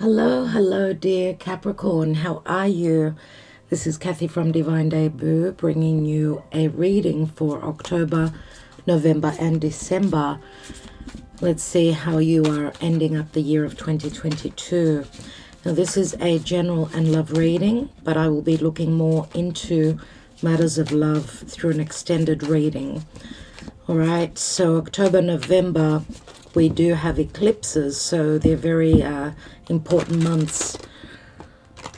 Hello, dear Capricorn. How are you? This is Kathy from Divine Debut, bringing you a reading for October, November, and December. Let's see how you are ending up the year of 2022. Now, this is a general and love reading, but I will be looking more into matters of love through an extended reading. All right, so October, November, we do have eclipses, so they're very important months.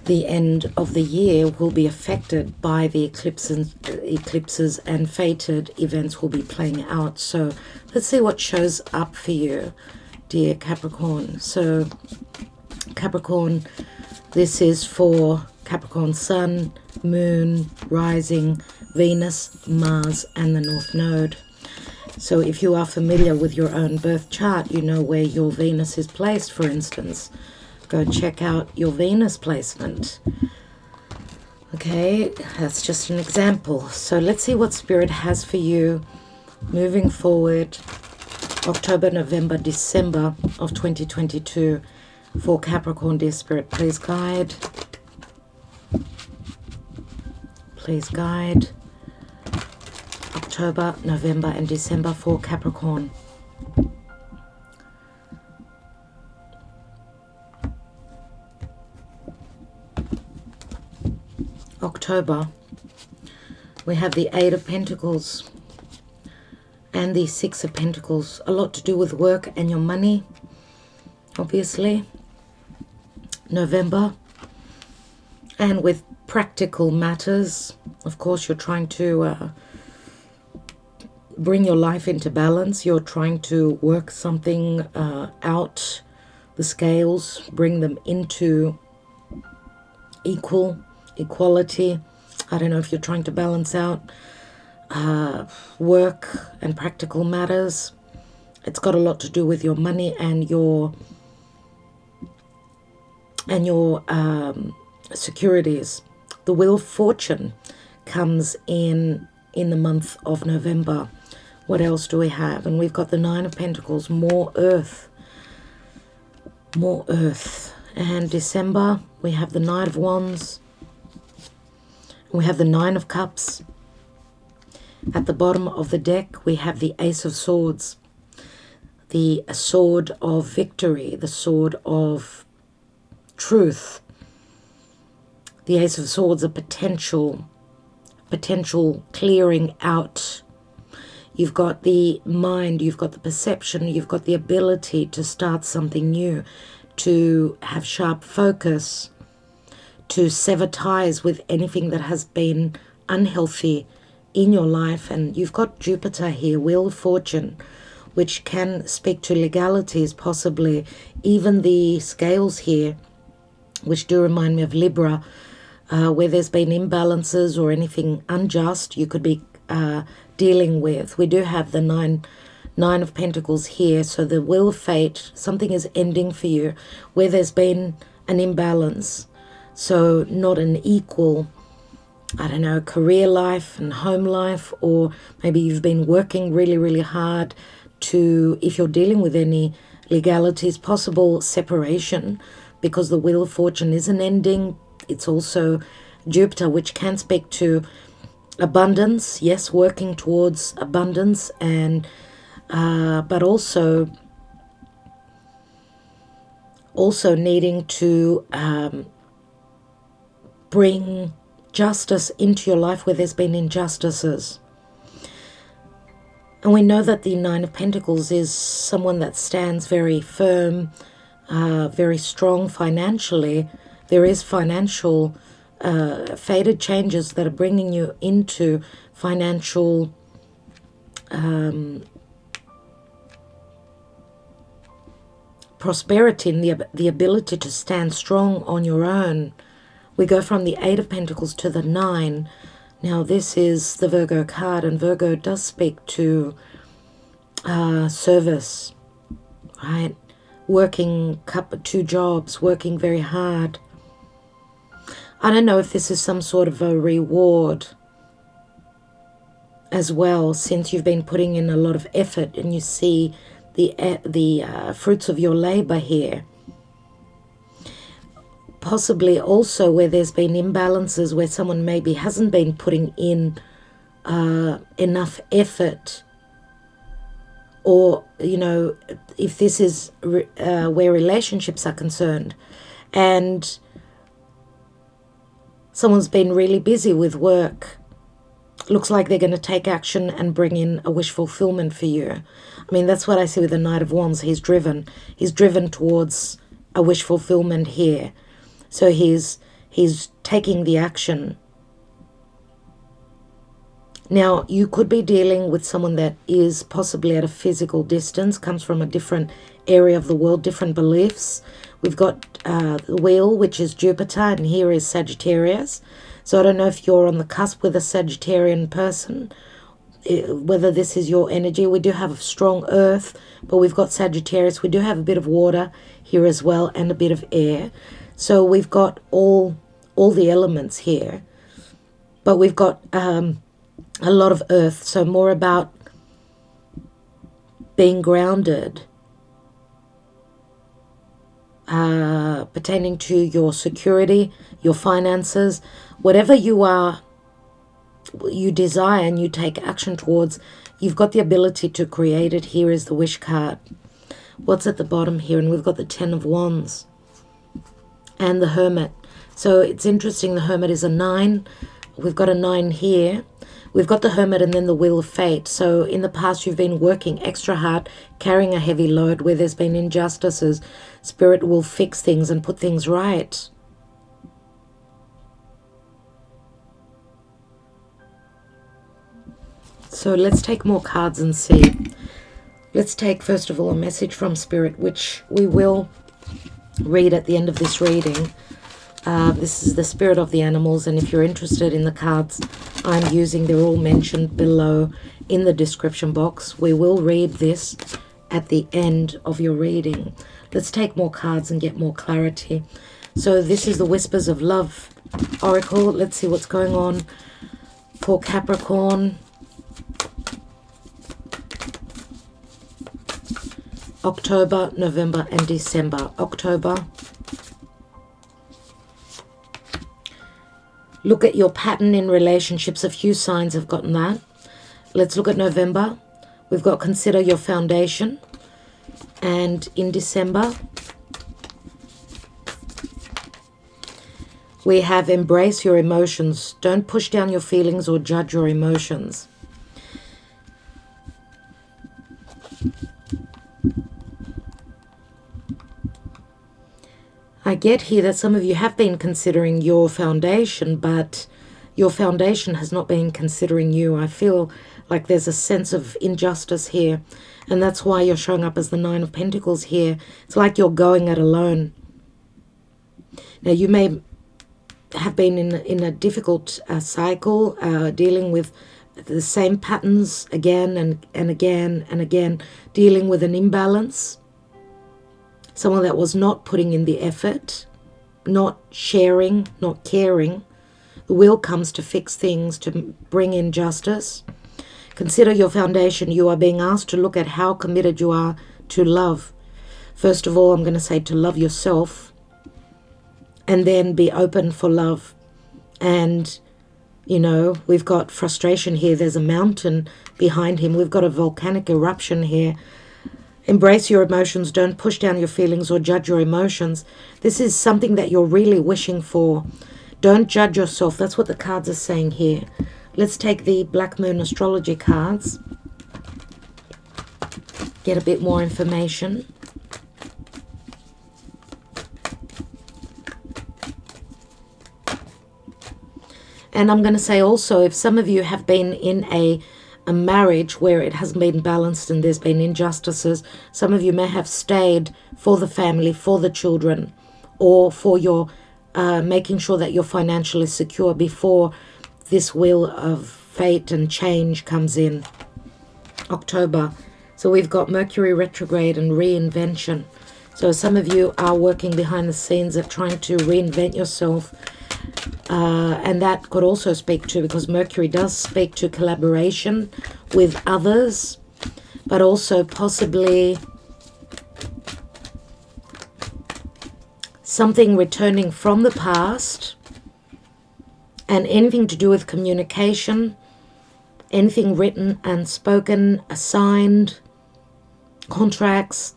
The end of the year will be affected by the eclipses, and fated events will be playing out. So let's see what shows up for you, dear Capricorn. So Capricorn, this is for Capricorn Sun, Moon, Rising, Venus, Mars, and the North Node. So if you are familiar with your own birth chart, you know where your Venus is placed, for instance. Go check out your Venus placement. Okay, that's just an example. So let's see what Spirit has for you moving forward, October, November, December of 2022 for Capricorn. Dear Spirit, please guide. Please guide. October, November, and December for Capricorn. October, we have the Eight of Pentacles and the Six of Pentacles. A lot to do with work and your money, obviously. November, and with practical matters. Of course, you're trying to bring your life into balance. You're trying to work something out, the scales, bring them into equality. I don't know if you're trying to balance out work and practical matters. It's got a lot to do with your money and your securities. The Wheel of Fortune comes in the month of November. What else do we have? And we've got the Nine of Pentacles, more earth. And December, we have the Knight of Wands. We have the Nine of Cups. At the bottom of the deck, we have the Ace of Swords, the sword of victory, the sword of truth. The Ace of Swords, a potential clearing out. You've got the mind, you've got the perception, you've got the ability to start something new, to have sharp focus, to sever ties with anything that has been unhealthy in your life. And you've got Jupiter here, Wheel of Fortune, which can speak to legalities, possibly even the scales here, which do remind me of Libra, where there's been imbalances or anything unjust you could be dealing with. We do have the nine of Pentacles here, so the Wheel of Fate, something is ending for you where there's been an imbalance. So not an equal, I don't know, career life and home life, or maybe you've been working really, really hard to, if you're dealing with any legalities, possible separation, because the Wheel of Fortune is an ending. It's also Jupiter, which can speak to abundance, yes, working towards abundance, and but also needing to bring justice into your life where there's been injustices. And we know that the Nine of Pentacles is someone that stands very firm, very strong financially. There is financial fated changes that are bringing you into financial prosperity and the ability to stand strong on your own. We go from the Eight of Pentacles to the Nine. Now this is the Virgo card, and Virgo does speak to service, right? Working 2 jobs, working very hard. I don't know if this is some sort of a reward as well, since you've been putting in a lot of effort and you see the fruits of your labor here. possibly also where there's been imbalances, where someone maybe hasn't been putting in enough effort, or, you know, if this is where relationships are concerned, and someone's been really busy with work, looks like they're going to take action and bring in a wish fulfillment for you. I mean, that's what I see with the Knight of Wands. He's driven towards a wish fulfillment here. So he's taking the action. Now, you could be dealing with someone that is possibly at a physical distance, comes from a different area of the world, different beliefs. We've got the wheel, which is Jupiter, and here is Sagittarius. So I don't know if you're on the cusp with a Sagittarian person, whether this is your energy. We do have strong earth, but we've got Sagittarius. We do have a bit of water here as well, and a bit of air. So we've got all the elements here, but we've got a lot of earth, so more about being grounded, pertaining to your security, your finances, whatever you desire and you take action towards, you've got the ability to create it. Here is the wish card. What's at the bottom here? And we've got the Ten of Wands and the Hermit. So it's interesting, the Hermit is a 9. We've got a 9 here. We've got the Hermit and then the Wheel of Fate. So in the past, you've been working extra hard, carrying a heavy load where there's been injustices. Spirit will fix things and put things right. So let's take more cards and see. Let's take, first of all, a message from Spirit, which we will read at the end of this reading. This is the spirit of the animals, and if you're interested in the cards I'm using, they're all mentioned below in the description box. We will read this at the end of your reading. Let's take more cards and get more clarity. So this is the Whispers of Love Oracle. Let's see what's going on for Capricorn. October, November and December. October. Look at your pattern in relationships. A few signs have gotten that. Let's look at November. We've got consider your foundation. And in December, we have embrace your emotions. Don't push down your feelings or judge your emotions. I get here that some of you have been considering your foundation, but your foundation has not been considering you. I feel like there's a sense of injustice here, and that's why you're showing up as the Nine of Pentacles here. It's like you're going it alone. Now, you may have been in a difficult cycle, dealing with the same patterns again and again and again, dealing with an imbalance. Someone that was not putting in the effort, not sharing, not caring. The Wheel comes to fix things, to bring in justice. Consider your foundation. You are being asked to look at how committed you are to love. First of all, I'm going to say to love yourself, and then be open for love. And, you know, we've got frustration here. There's a mountain behind him. We've got a volcanic eruption here. Embrace your emotions. Don't push down your feelings or judge your emotions. This is something that you're really wishing for. Don't judge yourself. That's what the cards are saying here. Let's take the Black Moon Astrology cards. Get a bit more information. And I'm going to say also, if some of you have been in a marriage where it hasn't been balanced and there's been injustices, some of you may have stayed for the family, for the children, or for your making sure that you're financially secure before this Wheel of Fate and change comes in. October. So we've got Mercury retrograde and reinvention. So some of you are working behind the scenes at trying to reinvent yourself. And that could also speak to, because Mercury does speak to collaboration with others, but also possibly something returning from the past, and anything to do with communication, anything written and spoken, signed, contracts.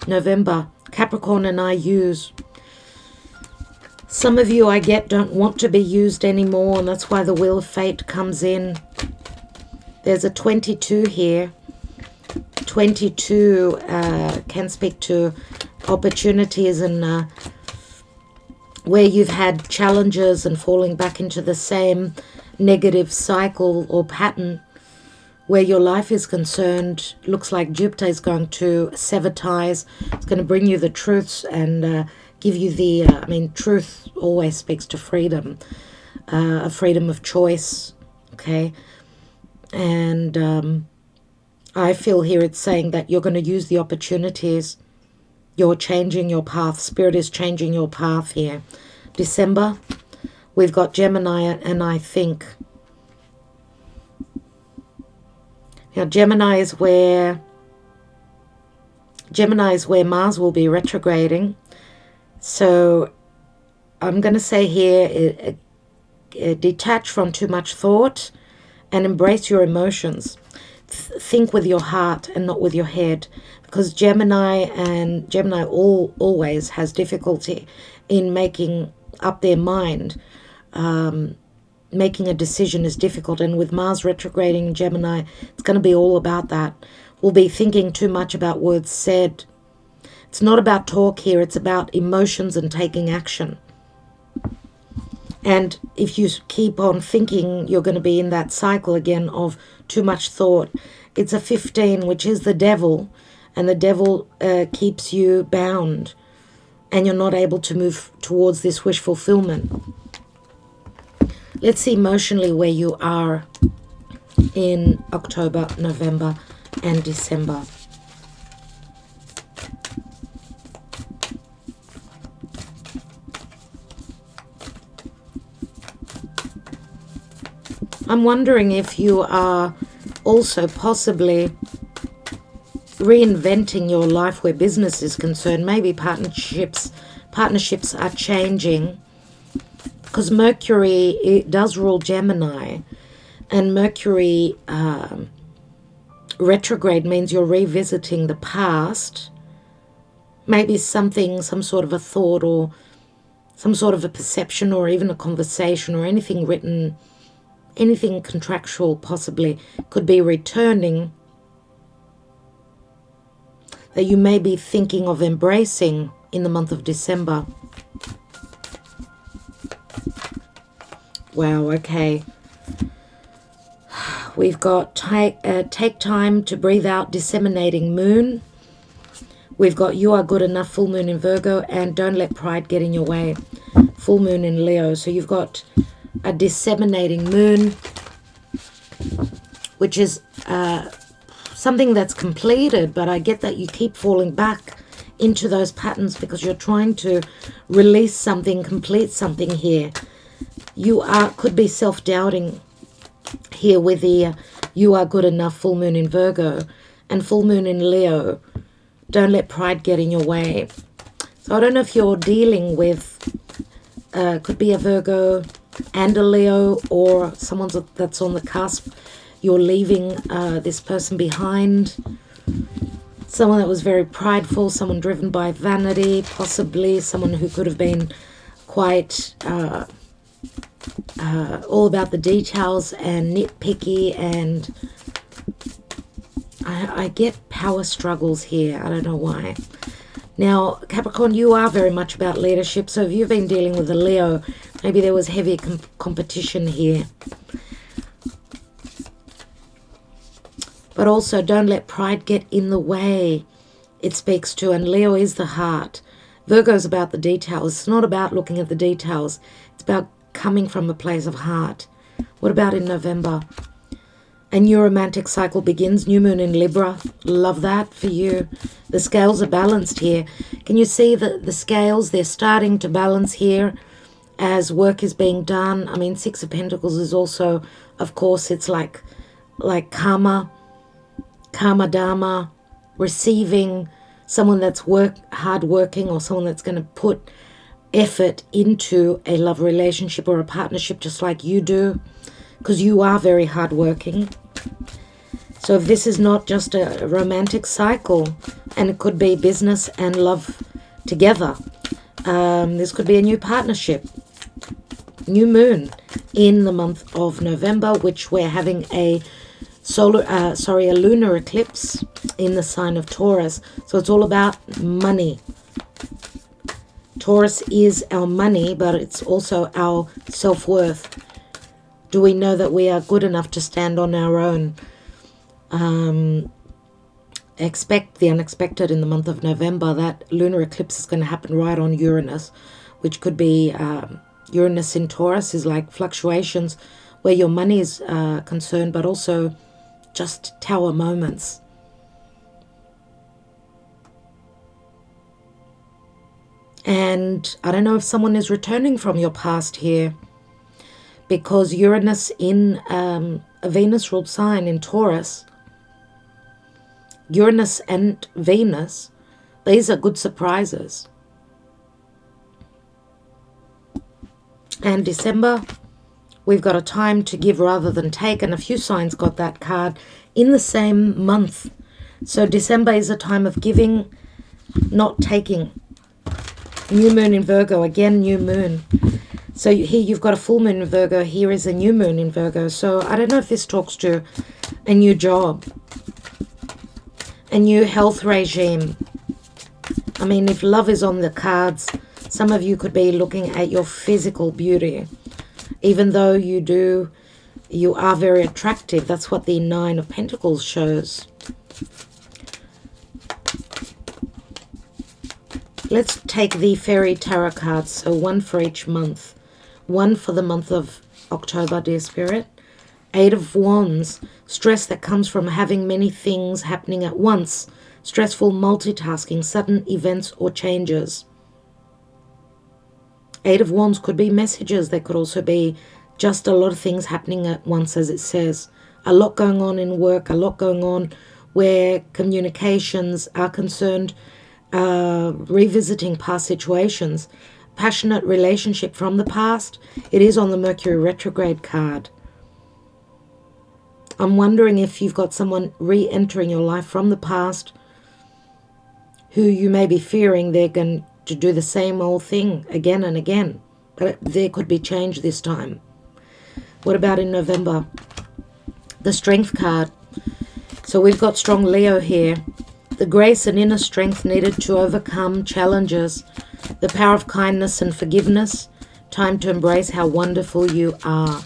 November, Capricorn and I use. Some of you, I get, don't want to be used anymore, and that's why the Wheel of Fate comes in. There's a 22 here. 22 can speak to opportunities and where you've had challenges and falling back into the same negative cycle or pattern where your life is concerned. Looks like Jupiter is going to sever ties. It's going to bring you the truths and give you the, truth always speaks to freedom, a freedom of choice, okay? And I feel here it's saying that you're going to use the opportunities. You're changing your path. Spirit is changing your path here. December, we've got Gemini, and I think. Now, Gemini is where Mars will be retrograding. So I'm going to say here, detach from too much thought and embrace your emotions. Think with your heart and not with your head, because Gemini always has difficulty in making up their mind. Making a decision is difficult, and with Mars retrograding in Gemini, it's going to be all about that. We'll be thinking too much about words said. It's not about talk here, it's about emotions and taking action. And if you keep on thinking, you're going to be in that cycle again of too much thought. It's a 15, which is the devil, and the devil keeps you bound, and you're not able to move towards this wish fulfillment. Let's see emotionally where you are in October, November, and December. I'm wondering if you are also possibly reinventing your life where business is concerned. Maybe partnerships are changing, because Mercury, it does rule Gemini, and Mercury retrograde means you're revisiting the past. Maybe some sort of a thought or some sort of a perception or even a conversation or anything written, anything contractual possibly could be returning that you may be thinking of embracing in the month of December. Wow, okay. We've got take time to breathe out, disseminating moon. We've got you are good enough, full moon in Virgo, and don't let pride get in your way, full moon in Leo. So you've got a disseminating moon, which is something that's completed, but I get that you keep falling back into those patterns because you're trying to release something, complete something here. You could be self-doubting here with the you are good enough, full moon in Virgo, and full moon in Leo. Don't let pride get in your way. So I don't know if you're dealing with, could be a Virgo and a Leo, or someone that's on the cusp. You're leaving this person behind. Someone that was very prideful, someone driven by vanity, possibly someone who could have been quite all about the details and nitpicky, and I get power struggles here. I don't know why. Now, Capricorn, you are very much about leadership, so if you've been dealing with a Leo, maybe there was heavy competition here. But also, don't let pride get in the way. It speaks to, and Leo is the heart. Virgo's about the details. It's not about looking at the details. It's about coming from a place of heart. What about in November? A new romantic cycle begins. New moon in Libra. Love that for you. The scales are balanced here. Can you see the scales? They're starting to balance here as work is being done. I mean, Six of Pentacles is also, of course, it's like karma, dharma, receiving, someone that's hardworking, or someone that's going to put effort into a love relationship or a partnership just like you do, because you are very hardworking. So if this is not just a romantic cycle, and it could be business and love together, this could be a new partnership. New moon in the month of November, which we're having a lunar eclipse in the sign of Taurus. So it's all about money. Taurus is our money, but it's also our self-worth. Do we know that we are good enough to stand on our own? Expect the unexpected in the month of November. That lunar eclipse is going to happen right on Uranus, which could be Uranus in Taurus is like fluctuations where your money is concerned, but also just tower moments. And I don't know if someone is returning from your past here, because Uranus in a Venus-ruled sign in Taurus, Uranus and Venus, these are good surprises. And December, we've got a time to give rather than take, and a few signs got that card in the same month. So December is a time of giving, not taking. New moon in Virgo, again new moon. So here you've got a full moon in Virgo, here is a new moon in Virgo. So I don't know if this talks to a new job, a new health regime. I mean, if love is on the cards, some of you could be looking at your physical beauty. Even though you are very attractive. That's what the Nine of Pentacles shows. Let's take the Fairy Tarot cards. So one for each month. One for the month of October, dear Spirit. Eight of Wands. Stress that comes from having many things happening at once. Stressful multitasking, sudden events or changes. Eight of Wands could be messages. They could also be just a lot of things happening at once, as it says. A lot going on in work, a lot going on where communications are concerned, revisiting past situations, passionate relationship from the past. It is on the Mercury retrograde card. I'm wondering if you've got someone re-entering your life from the past who you may be fearing they're going to do the same old thing again and again. But there could be change this time. What about in November? The Strength card. So we've got strong Leo here. The grace and inner strength needed to overcome challenges. The power of kindness and forgiveness. Time to embrace how wonderful you are.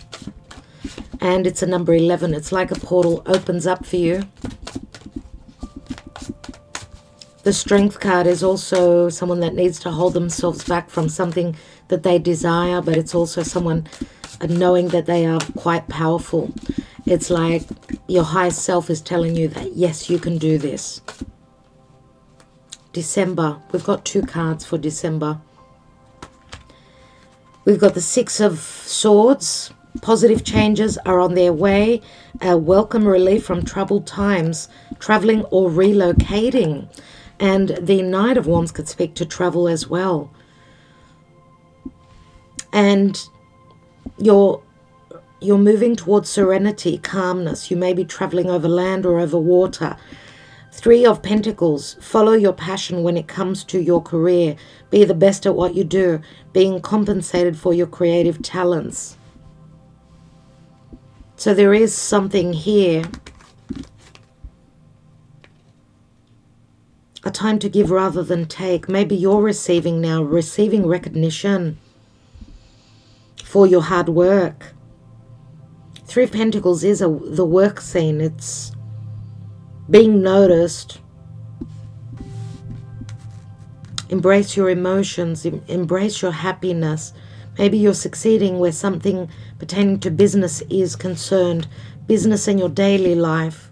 And it's a number 11. It's like a portal opens up for you. The Strength card is also someone that needs to hold themselves back from something that they desire, but it's also someone knowing that they are quite powerful. It's like your higher self is telling you that, yes, you can do this. December. We've got two cards for December. We've got the Six of Swords. Positive changes are on their way. Welcome relief from troubled times. Traveling or relocating. And the Knight of Wands could speak to travel as well. And you're moving towards serenity, calmness. You may be traveling over land or over water. Three of Pentacles. Follow your passion when it comes to your career. Be the best at what you do. Being compensated for your creative talents. So there is something here. A time to give rather than take. Maybe you're receiving now, receiving recognition for your hard work. Three of Pentacles is the work scene. It's being noticed. Embrace your emotions. Embrace your happiness. Maybe you're succeeding where something pertaining to business is concerned. Business in your daily life.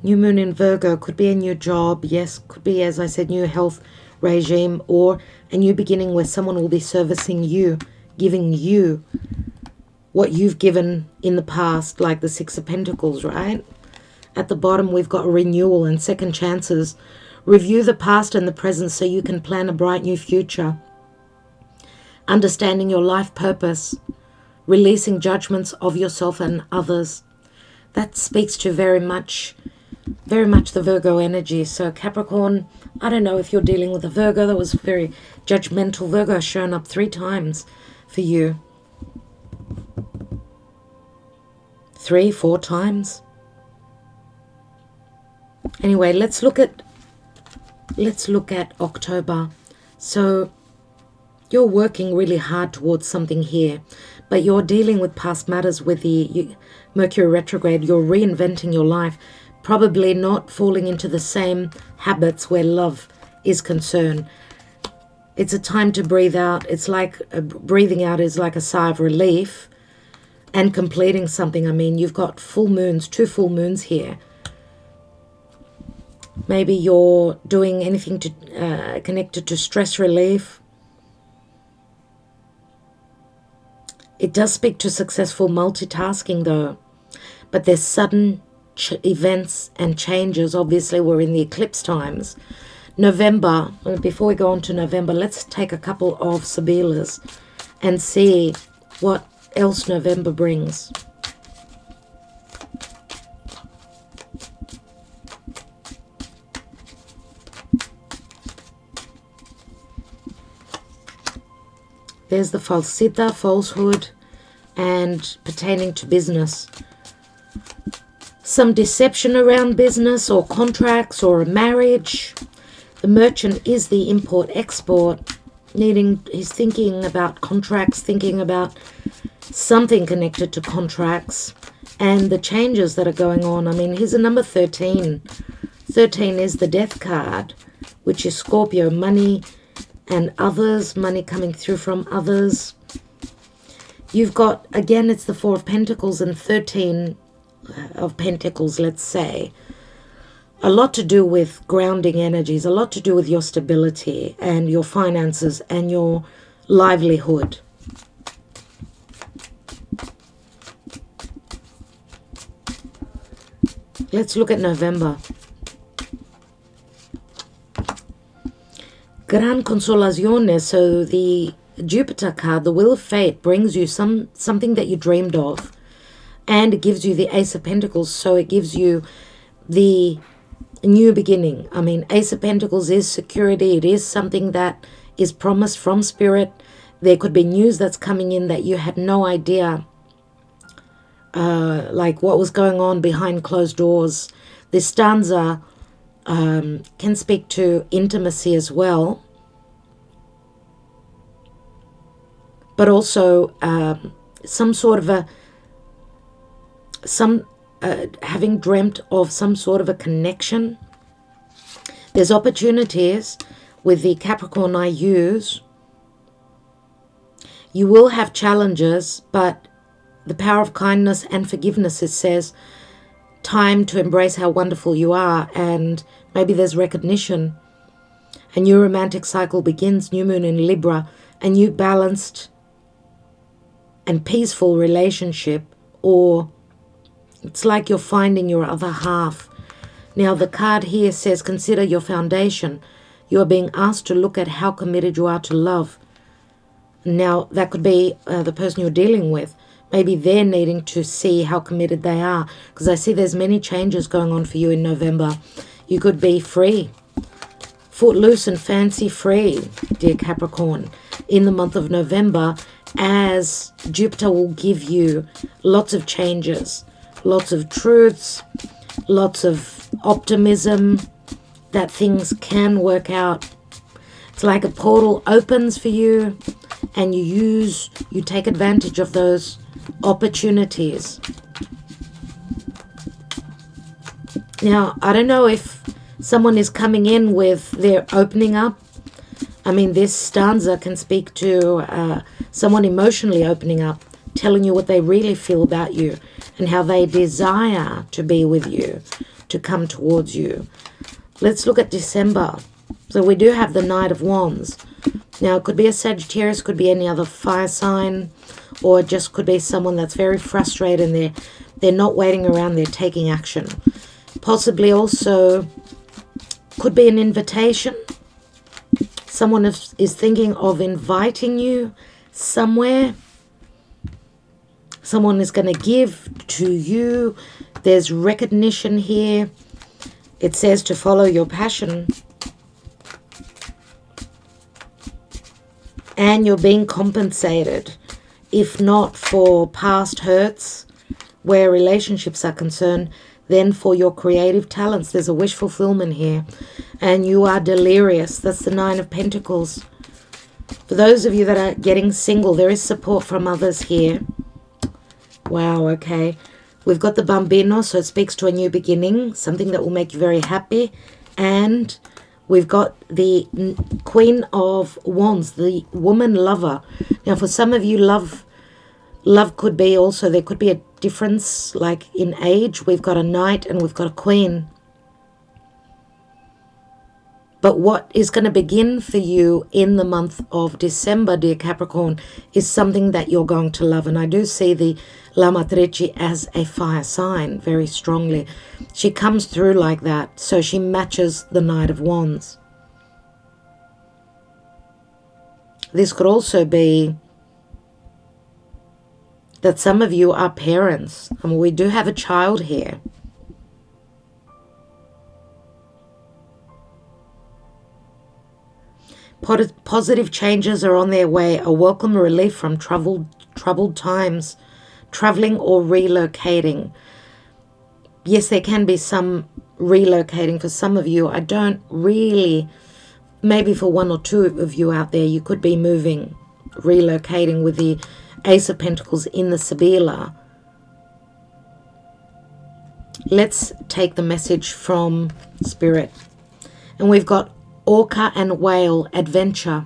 New moon in Virgo could be a new job. Yes, could be, as I said, new health regime, or a new beginning where someone will be servicing you, giving you what you've given in the past, like the Six of Pentacles, right? At the bottom, we've got renewal and second chances. Review the past and the present so you can plan a bright new future. Understanding your life purpose. Releasing judgments of yourself and others. That speaks to very much the Virgo energy. So Capricorn, I don't know if you're dealing with a Virgo that was very judgmental. Virgo has shown up 3 times for you. 3, 4 times. Anyway, let's look at October. So you're working really hard towards something here, but you're dealing with past matters with the Mercury retrograde. You're reinventing your life, probably not falling into the same habits where love is concerned. It's a time to breathe out. It's like breathing out is like a sigh of relief and completing something. I mean, you've got full moons, 2 full moons here. Maybe you're doing anything to connected to stress relief. It does speak to successful multitasking though, but there's sudden events and changes. Obviously, we're in the eclipse times. November, before we go on to November, let's take a couple of Sibillas and see what else November brings. There's the falsità, falsehood, and pertaining to business. Some deception around business or contracts or a marriage. The merchant is the import-export. He's thinking about contracts, thinking about something connected to contracts and the changes that are going on. I mean, here's a number 13. 13 is the death card, which is Scorpio, money and others, money coming through from others. You've got, again, it's the 4 of Pentacles and 13 of Pentacles, let's say. A lot to do with grounding energies, a lot to do with your stability and your finances and your livelihood. Let's look at November. Gran Consolazione, so the Jupiter card, the Wheel of Fate, brings you something that you dreamed of. And it gives you the Ace of Pentacles, so it gives you the new beginning. I mean, Ace of Pentacles is security. It is something that is promised from Spirit. There could be news that's coming in that you had no idea, like what was going on behind closed doors. This stanza can speak to intimacy as well, but also some sort of having dreamt of some sort of a connection. There's opportunities with the Capricorn I use. You will have challenges, but the power of kindness and forgiveness, it says, time to embrace how wonderful you are, and maybe there's recognition. A new romantic cycle begins, new moon in Libra, a new balanced and peaceful relationship, or it's like you're finding your other half. Now the card here says, consider your foundation. You are being asked to look at how committed you are to love. Now that could be the person you're dealing with. Maybe they're needing to see how committed they are, because I see there's many changes going on for you in November. You could be free, footloose and fancy free, dear Capricorn, in the month of November, as Jupiter will give you lots of changes, lots of truths, lots of optimism that things can work out. It's like a portal opens for you, and you take advantage of those opportunities. Now, I don't know if someone is coming in with their opening up. I mean, this stanza can speak to someone emotionally opening up, telling you what they really feel about you and how they desire to be with you, to come towards you. Let's look at December. So we do have the Knight of Wands. Now, it could be a Sagittarius, could be any other fire sign, or it just could be someone that's very frustrated and they're not waiting around, they're taking action. Possibly also could be an invitation. Someone is thinking of inviting you somewhere. Someone is going to give to you. There's recognition here. It says to follow your passion. And you're being compensated, if not for past hurts where relationships are concerned, then for your creative talents. There's a wish fulfillment here. And you are delirious. That's the Nine of Pentacles. For those of you that are getting single, there is support from others here. Wow, okay. We've got the Bambino, so it speaks to a new beginning, something that will make you very happy. And we've got the Queen of Wands, the woman lover. Now, for some of you, love could be also, there could be a difference like in age. We've got a knight and we've got a queen. But what is going to begin for you in the month of December, dear Capricorn, is something that you're going to love. And I do see the Lamatrice as a fire sign very strongly. She comes through like that. So she matches the Knight of Wands. This could also be that some of you are parents. And we do have a child here. Positive changes are on their way. A welcome relief from troubled times. Traveling or relocating. Yes, there can be some relocating for some of you. I don't really, maybe for one or two of you out there, you could be moving, relocating with the Ace of Pentacles in the Sibilla. Let's take the message from Spirit. And we've got Orca and Whale, adventure.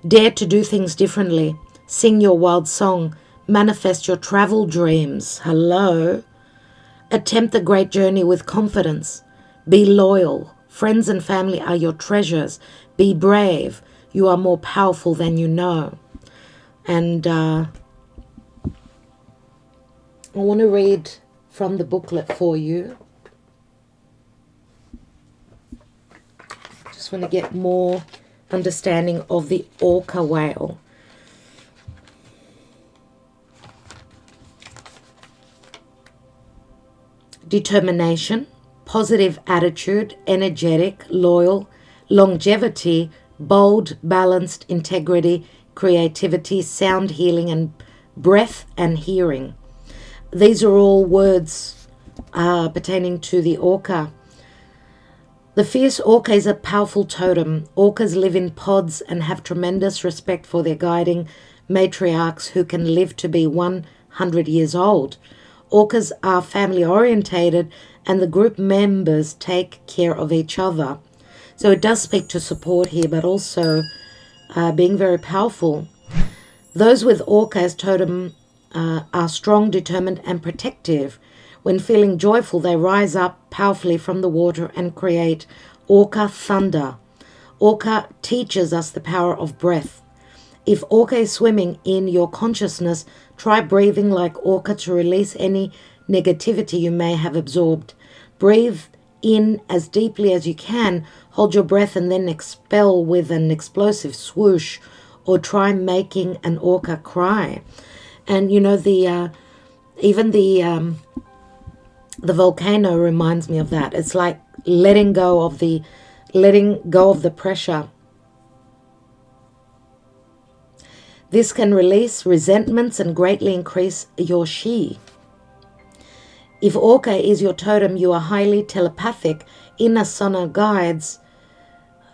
Dare to do things differently. Sing your wild song. Manifest your travel dreams. Hello. Attempt the great journey with confidence. Be loyal. Friends and family are your treasures. Be brave. You are more powerful than you know. And I want to read from the booklet for you. Just want to get more understanding of the orca whale. Determination, positive attitude, energetic, loyal, longevity, bold, balanced, integrity, creativity, sound healing, and breath and hearing. These are all words pertaining to the orca. The fierce orca is a powerful totem. Orcas live in pods and have tremendous respect for their guiding matriarchs who can live to be 100 years old. Orcas are family orientated and the group members take care of each other. So it does speak to support here, but also being very powerful. Those with orca as totem are strong, determined, and protective. When feeling joyful, they rise up powerfully from the water and create orca thunder. Orca teaches us the power of breath. If orca is swimming in your consciousness, try breathing like orca to release any negativity you may have absorbed. Breathe in as deeply as you can, hold your breath, and then expel with an explosive swoosh, or try making an orca cry. And you know, even the volcano reminds me of that. It's like letting go of the pressure. This can release resentments and greatly increase your chi. If orca is your totem, you are highly telepathic. Inner Sona guides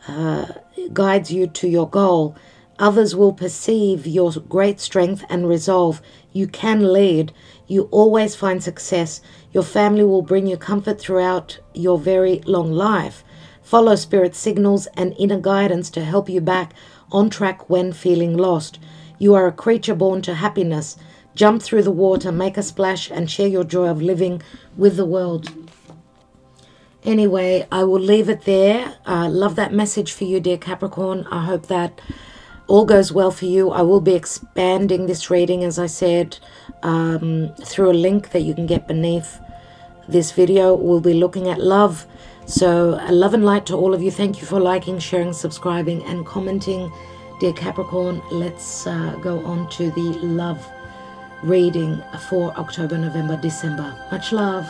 you to your goal. Others will perceive your great strength and resolve. You can lead. You always find success. Your family will bring you comfort throughout your very long life. Follow spirit signals and inner guidance to help you back on track when feeling lost. You are a creature born to happiness. Jump through the water, make a splash, and share your joy of living with the world. Anyway, I will leave it there. Love that message for you, dear Capricorn. I hope that all goes well for you. I will be expanding this reading, as I said, through a link that you can get beneath this video will be looking at love. So love and light to all of you. Thank you for liking, sharing, subscribing, and commenting. Dear Capricorn, let's go on to the love reading for October, November, December. Much love.